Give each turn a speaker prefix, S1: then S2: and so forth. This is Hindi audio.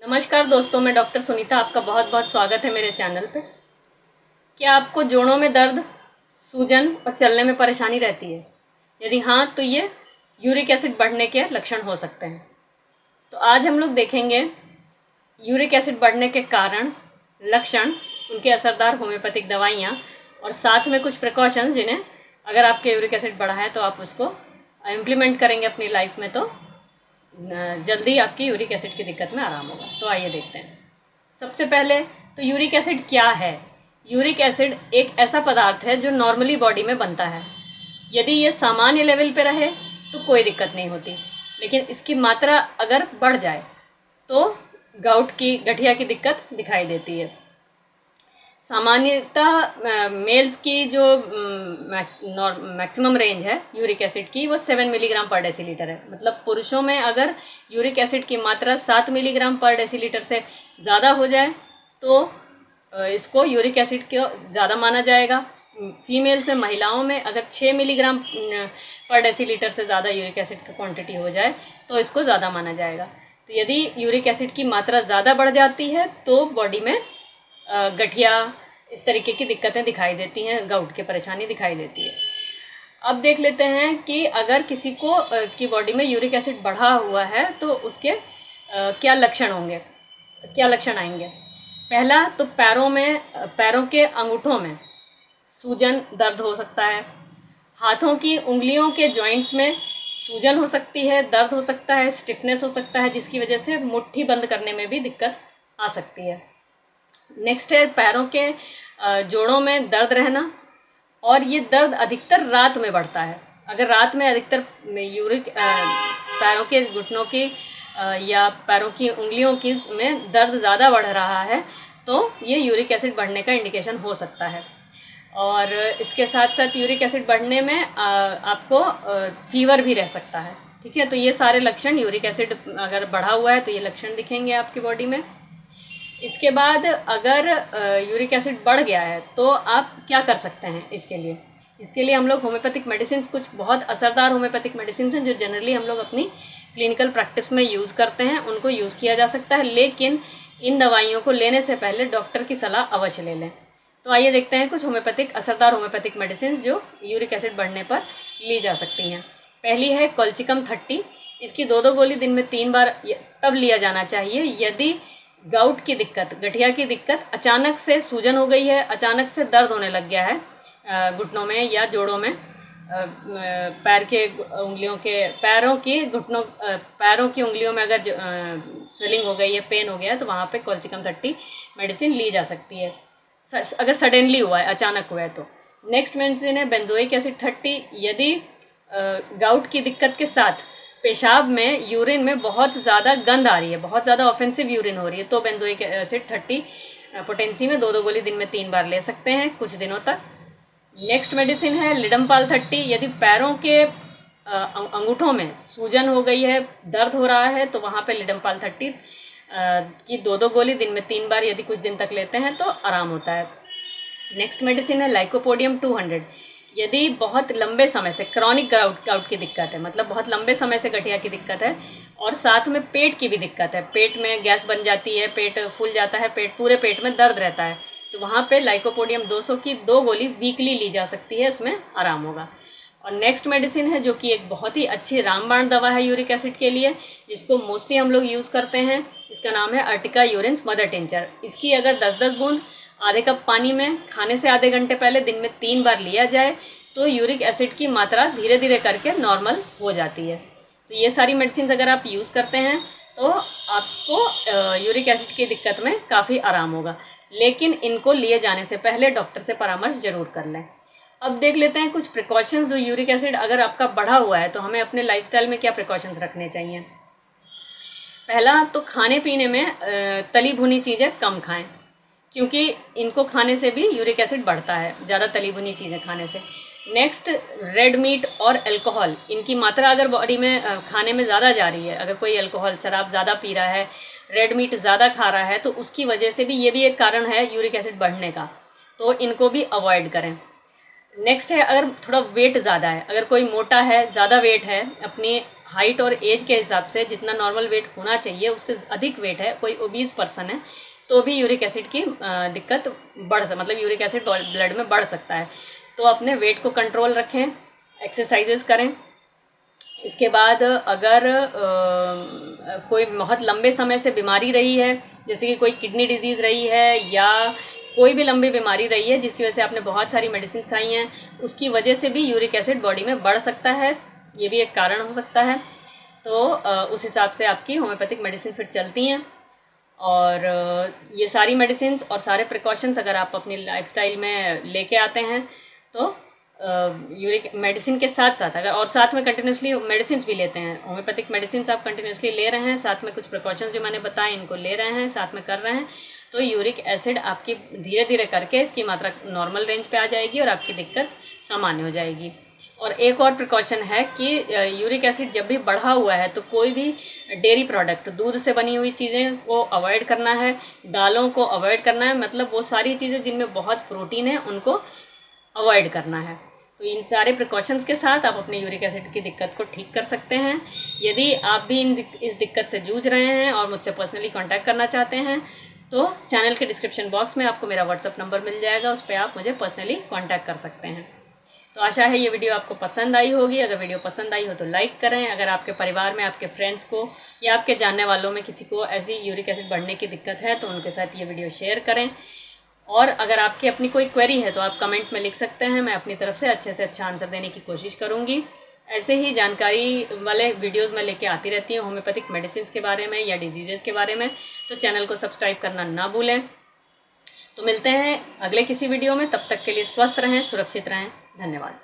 S1: नमस्कार दोस्तों, मैं डॉक्टर सुनीता, आपका बहुत बहुत स्वागत है मेरे चैनल पे। क्या आपको जोड़ों में दर्द, सूजन और चलने में परेशानी रहती है? यदि हाँ, तो ये यूरिक एसिड बढ़ने के लक्षण हो सकते हैं। तो आज हम लोग देखेंगे यूरिक एसिड बढ़ने के कारण, लक्षण, उनके असरदार होम्योपैथिक दवाइयाँ और साथ में कुछ प्रिकॉशंस जिन्हें अगर आपके यूरिक एसिड बढ़ा है तो आप उसको इम्प्लीमेंट करेंगे अपनी लाइफ में तो जल्दी आपकी यूरिक एसिड की दिक्कत में आराम होगा। तो आइए देखते हैं। सबसे पहले तो यूरिक एसिड क्या है? यूरिक एसिड एक ऐसा पदार्थ है जो नॉर्मली बॉडी में बनता है। यदि ये सामान्य लेवल पे रहे तो कोई दिक्कत नहीं होती, लेकिन इसकी मात्रा अगर बढ़ जाए तो गाउट की, गठिया की दिक्कत दिखाई देती है। सामान्यतः मेल्स की जो मैक्सिमम रेंज है यूरिक एसिड की वो 7 मिलीग्राम पर डेसीलीटर है। मतलब पुरुषों में अगर यूरिक एसिड की मात्रा 7 मिलीग्राम पर डेसीलीटर से ज़्यादा हो जाए तो इसको यूरिक एसिड को ज़्यादा माना जाएगा। फीमेल्स में, महिलाओं में अगर 6 मिलीग्राम पर डेसीलीटर से ज़्यादा यूरिक एसिड की क्वांटिटी हो जाए तो इसको ज़्यादा माना जाएगा। तो यदि यूरिक एसिड की मात्रा ज़्यादा बढ़ जाती है तो बॉडी में गठिया, इस तरीके की दिक्कतें दिखाई देती हैं, गाउट की परेशानी दिखाई देती है। अब देख लेते हैं कि अगर किसी को की बॉडी में यूरिक एसिड बढ़ा हुआ है तो उसके क्या लक्षण होंगे, क्या लक्षण आएंगे। पहला तो पैरों के अंगूठों में सूजन, दर्द हो सकता है। हाथों की उंगलियों के जॉइंट्स में सूजन हो सकती है, दर्द हो सकता है, स्टिफनेस हो सकता है, जिसकी वजह से मुट्ठी बंद करने में भी दिक्कत आ सकती है। नेक्स्ट है पैरों के जोड़ों में दर्द रहना, और ये दर्द अधिकतर रात में बढ़ता है। अगर रात में अधिकतर यूरिक पैरों के घुटनों की या पैरों की उंगलियों की में दर्द ज़्यादा बढ़ रहा है तो ये यूरिक एसिड बढ़ने का इंडिकेशन हो सकता है। और इसके साथ साथ यूरिक एसिड बढ़ने में आपको फीवर भी रह सकता है। ठीक है, तो ये सारे लक्षण, यूरिक एसिड अगर बढ़ा हुआ है तो ये लक्षण दिखेंगे आपकी बॉडी में। इसके बाद अगर यूरिक एसिड बढ़ गया है तो आप क्या कर सकते हैं इसके लिए हम लोग होम्योपैथिक मेडिसिन, कुछ बहुत असरदार होम्योपैथिक मेडिसिन हैं जो जनरली हम लोग अपनी क्लिनिकल प्रैक्टिस में यूज़ करते हैं, उनको यूज़ किया जा सकता है। लेकिन इन दवाइयों को लेने से पहले डॉक्टर की सलाह अवश्य ले लें। तो आइए देखते हैं कुछ असरदार होम्योपैथिक मेडिसिन जो यूरिक एसिड बढ़ने पर ली जा सकती हैं। पहली है कोल्चिकम 30। इसकी 2-2 गोली दिन में 3 बार तब लिया जाना चाहिए यदि गाउट की दिक्कत, गठिया की दिक्कत, अचानक से सूजन हो गई है, अचानक से दर्द होने लग गया है घुटनों में या जोड़ों में, पैरों की उंगलियों में अगर स्वेलिंग हो गई है, पेन हो गया है, तो वहाँ पे कोल्चिकम 30 मेडिसिन ली जा सकती है अगर सडनली हुआ है, अचानक हुआ है तो। नेक्स्ट मेडिसिन है बेंजोइक एसिड 30। यदि गाउट की दिक्कत के साथ पेशाब में, यूरिन में बहुत ज़्यादा गंध आ रही है, बहुत ज़्यादा ऑफेंसिव यूरिन हो रही है, तो बेंजोइक एसिड 30 पोटेंसी में 2-2 गोली दिन में 3 बार ले सकते हैं कुछ दिनों तक। नेक्स्ट मेडिसिन है लिडम्पाल 30। यदि पैरों के अंगूठों में सूजन हो गई है, दर्द हो रहा है, तो वहाँ पे लिडम्पाल 30 की 2-2 गोली दिन में 3 बार यदि कुछ दिन तक लेते हैं तो आराम होता है। नेक्स्ट मेडिसिन है लाइकोपोडियम 200। यदि बहुत लंबे समय से क्रॉनिक गाउट की दिक्कत है, मतलब बहुत लंबे समय से गठिया की दिक्कत है और साथ में पेट की भी दिक्कत है, पेट में गैस बन जाती है, पेट फूल जाता है, पूरे पेट में दर्द रहता है, तो वहाँ पे लाइकोपोडियम 200 की 2 गोली वीकली ली जा सकती है, इसमें आराम होगा। और नेक्स्ट मेडिसिन है जो कि एक बहुत ही अच्छी रामबाण दवा है यूरिक एसिड के लिए, जिसको मोस्टली हम लोग यूज़ करते हैं। इसका नाम है अर्टिका यूरिन्स मदर टिंचर। इसकी अगर 10-10 बूंद आधे कप पानी में खाने से आधे घंटे पहले दिन में 3 बार लिया जाए तो यूरिक एसिड की मात्रा धीरे धीरे करके नॉर्मल हो जाती है। तो ये सारी मेडिसिन अगर आप यूज़ करते हैं तो आपको यूरिक एसिड की दिक्कत में काफ़ी आराम होगा, लेकिन इनको लिए जाने से पहले डॉक्टर से परामर्श जरूर कर लें। अब देख लेते हैं कुछ प्रिकॉशंस, जो यूरिक एसिड अगर आपका बढ़ा हुआ है तो हमें अपने लाइफस्टाइल में क्या प्रिकॉशंस रखने चाहिए। पहला तो खाने पीने में तली भुनी चीज़ें कम खाएं, क्योंकि इनको खाने से भी यूरिक एसिड बढ़ता है, ज़्यादा तली भुनी चीज़ें खाने से। नेक्स्ट, रेड मीट और अल्कोहल, इनकी मात्रा अगर बॉडी में खाने में ज़्यादा जा रही है, अगर कोई अल्कोहल, शराब ज़्यादा पी रहा है, रेड मीट ज़्यादा खा रहा है, तो उसकी वजह से भी ये भी एक कारण है यूरिक एसिड बढ़ने का, तो इनको भी अवॉइड करें। नेक्स्ट है, अगर थोड़ा वेट ज़्यादा है, अगर कोई मोटा है, ज़्यादा वेट है, अपनी हाइट और एज के हिसाब से जितना नॉर्मल वेट होना चाहिए उससे अधिक वेट है, कोई ओबीज पर्सन है, तो भी यूरिक एसिड की दिक्कत मतलब यूरिक एसिड ब्लड में बढ़ सकता है। तो अपने वेट को कंट्रोल रखें, एक्सरसाइजेस करें। इसके बाद अगर कोई बहुत लंबे समय से बीमारी रही है, जैसे कि कोई किडनी डिजीज़ रही है या कोई भी लंबी बीमारी रही है जिसकी वजह से आपने बहुत सारी मेडिसिन खाई हैं, उसकी वजह से भी यूरिक एसिड बॉडी में बढ़ सकता है, ये भी एक कारण हो सकता है। तो उस हिसाब से आपकी होम्योपैथिक मेडिसिन फिर चलती हैं। और ये सारी मेडिसिन और सारे प्रिकॉशंस अगर आप अपनी लाइफस्टाइल में लेके आते हैं तो यूरिक मेडिसिन के साथ साथ अगर और साथ में कंटिन्यूसली मेडिसिन भी लेते हैं, होम्योपैथिक मेडिसिन आप कंटिन्यूसली ले रहे हैं, साथ में कुछ प्रिकॉशंस जो मैंने बताए इनको ले रहे हैं, साथ में कर रहे हैं, तो यूरिक एसिड आपकी धीरे धीरे करके इसकी मात्रा नॉर्मल रेंज पे आ जाएगी और आपकी दिक्कत सामान्य हो जाएगी। और एक और प्रिकॉशन है कि यूरिक एसिड जब भी बढ़ा हुआ है तो कोई भी डेयरी प्रोडक्ट, दूध से बनी हुई चीज़ें को अवॉइड करना है, दालों को अवॉइड करना है, मतलब वो सारी चीज़ें जिनमें बहुत प्रोटीन है उनको अवॉइड करना है। तो इन सारे प्रिकॉशंस के साथ आप अपने यूरिक एसिड की दिक्कत को ठीक कर सकते हैं। यदि आप भी इस दिक्कत से जूझ रहे हैं और मुझसे पर्सनली कांटेक्ट करना चाहते हैं तो चैनल के डिस्क्रिप्शन बॉक्स में आपको मेरा व्हाट्सअप नंबर मिल जाएगा, उस पर आप मुझे पर्सनली कांटेक्ट कर सकते हैं। तो आशा है ये वीडियो आपको पसंद आई होगी। अगर वीडियो पसंद आई हो तो लाइक करें। अगर आपके परिवार में आपके फ्रेंड्स को या आपके जानने वालों में किसी को ऐसी यूरिक एसिड बढ़ने की दिक्कत है तो उनके साथ ये वीडियो शेयर करें। और अगर आपकी अपनी कोई क्वेरी है तो आप कमेंट में लिख सकते हैं, मैं अपनी तरफ से अच्छा आंसर देने की कोशिश करूँगी। ऐसे ही जानकारी वाले वीडियोज़ मैं लेके आती रहती हूँ होम्योपैथिक मेडिसिन के बारे में या डिजीज़ के बारे में, तो चैनल को सब्सक्राइब करना ना भूलें। तो मिलते हैं अगले किसी वीडियो में, तब तक के लिए स्वस्थ रहें, सुरक्षित रहें। धन्यवाद।